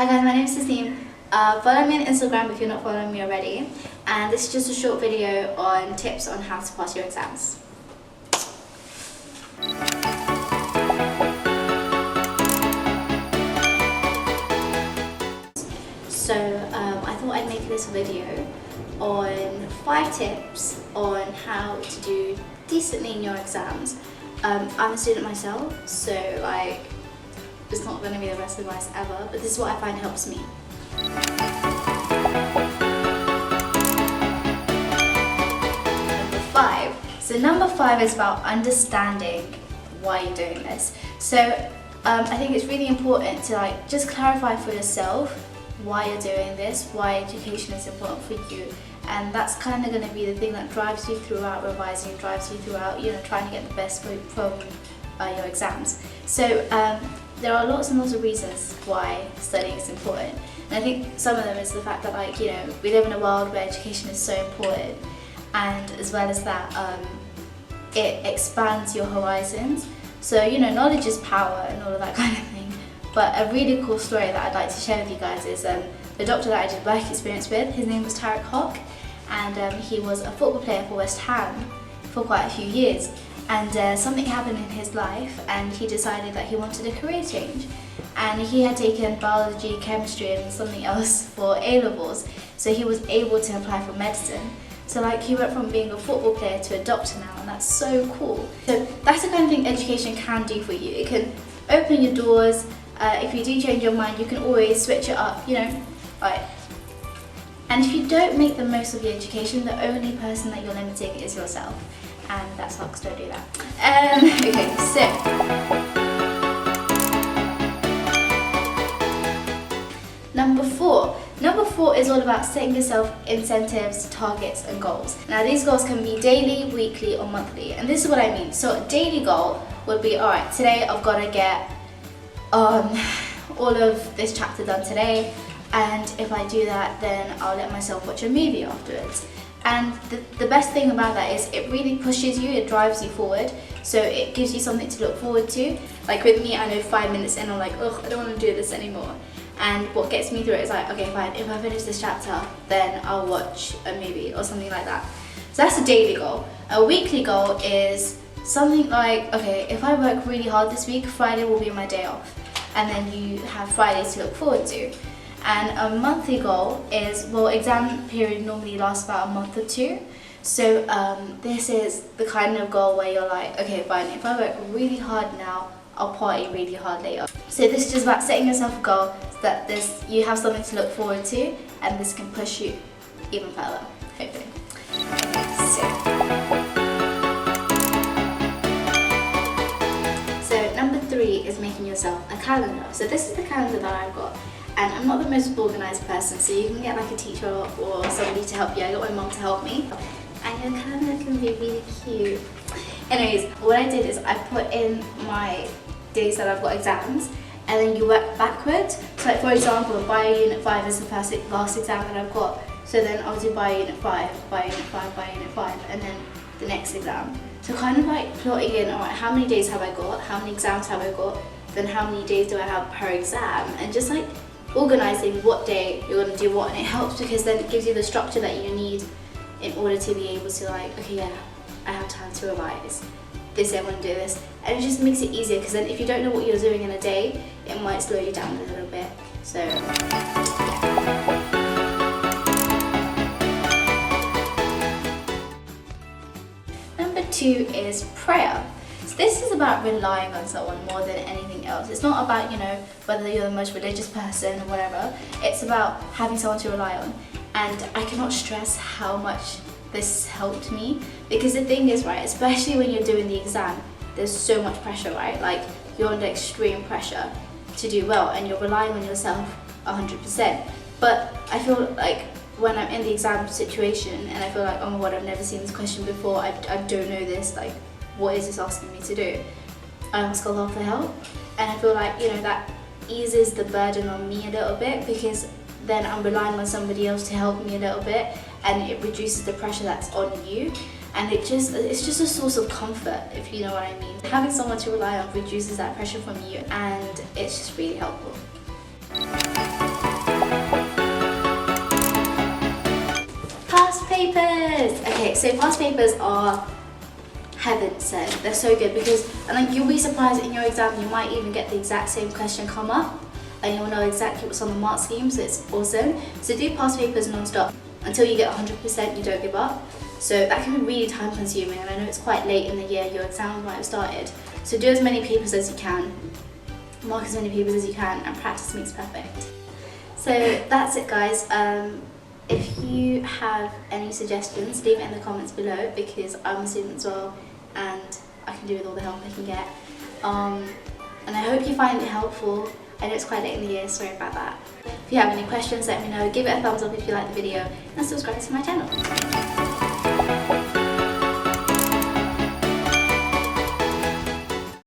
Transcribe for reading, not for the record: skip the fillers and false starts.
Hi guys, my name is Sneemo. Follow me on Instagram if you're not following me already. And this is just a short video on tips on how to pass your exams. So I thought I'd make this video on 5 tips on how to do decently in your exams. I'm a student myself, so it's not going to be the best advice ever, but this is what I find helps me. Number 5. So number 5 is about understanding why you're doing this. So I think it's really important to just clarify for yourself why you're doing this, why education is important for you. And that's kind of going to be the thing that drives you throughout revising, drives you throughout, trying to get the best from your exams. So there are lots and lots of reasons why studying is important. And I think some of them is the fact that we live in a world where education is so important, and as well as that, it expands your horizons. So knowledge is power and all of that kind of thing. But a really cool story that I'd like to share with you guys is the doctor that I did work experience with. His name was Tarek Hock, and he was a football player for West Ham for quite a few years. And something happened in his life, and he decided that he wanted a career change. And he had taken biology, chemistry, and something else for A-levels, so he was able to apply for medicine. So he went from being a football player to a doctor now, and that's so cool. So that's the kind of thing education can do for you. It can open your doors. If you do change your mind, you can always switch it up, And if you don't make the most of your education, the only person that you're limiting is yourself. And that sucks, don't do that. Okay, so Number 4 is all about setting yourself incentives, targets and goals. Now these goals can be daily, weekly or monthly, and this is what I mean. So a daily goal would be, alright, today I've got to get all of this chapter done today, and if I do that then I'll let myself watch a movie afterwards. And the best thing about that is it really pushes you, it drives you forward, so it gives you something to look forward to. Like with me, I know 5 minutes in I'm like, ugh, I don't want to do this anymore. And what gets me through it is okay, fine, if I finish this chapter, then I'll watch a movie or something like that. So that's a daily goal. A weekly goal is something like, okay, if I work really hard this week, Friday will be my day off. And then you have Fridays to look forward to. And a monthly goal is, well, exam period normally lasts about a month or 2. So this is the kind of goal where you're like, okay, fine, if I work really hard now, I'll party really hard later. So this is just about setting yourself a goal so that you have something to look forward to, and this can push you even further, hopefully. So number 3 is making yourself a calendar. So this is the calendar that I've got. And I'm not the most organised person, so you can get a teacher or somebody to help you. I got my mum to help me. And your calendar can be really cute. Anyways, what I did is I put in my days that I've got exams, and then you work backwards. So for example, Bio Unit 5 is the last exam that I've got. So then I'll do Bio Unit 5, Bio Unit 5, Bio Unit 5, and then the next exam. So kind of plotting in, alright, how many days have I got? How many exams have I got? Then how many days do I have per exam? And just organising what day you're going to do what, and it helps because then it gives you the structure that you need in order to be able to okay, yeah, I have time to revise. This day I'm going to do this, and it just makes it easier because then if you don't know what you're doing in a day, it might slow you down a little bit. So yeah. Number 2 is prayer. So this is about relying on someone more than anything else. It's not about, whether you're the most religious person or whatever. It's about having someone to rely on. And I cannot stress how much this helped me. Because the thing is, right, especially when you're doing the exam, there's so much pressure, right? You're under extreme pressure to do well, and you're relying on yourself 100%. But I feel when I'm in the exam situation and I feel oh my god, I've never seen this question before, I don't know this, what is this asking me to do? I ask Allah for help, and I feel that eases the burden on me a little bit, because then I'm relying on somebody else to help me a little bit, and it reduces the pressure that's on you, and it's just a source of comfort, if you know what I mean. Having someone to rely on reduces that pressure from you, and it's just really helpful. papers! Okay, so past papers are heaven sent. They're so good because, and like, you'll be surprised in your exam you might even get the exact same question come up and you'll know exactly what's on the mark scheme, so it's awesome. So do past papers non-stop until you get 100%, you don't give up. So that can be really time consuming, and I know it's quite late in the year, your exam might have started. So do as many papers as you can, mark as many papers as you can, and practice makes perfect. So that's it guys. If you have any suggestions, leave it in the comments below because I'm a student as well and I can do with all the help I can get. And I hope you find it helpful. I know it's quite late in the year, sorry about that. If you have any questions, let me know. Give it a thumbs up if you like the video and subscribe to my channel.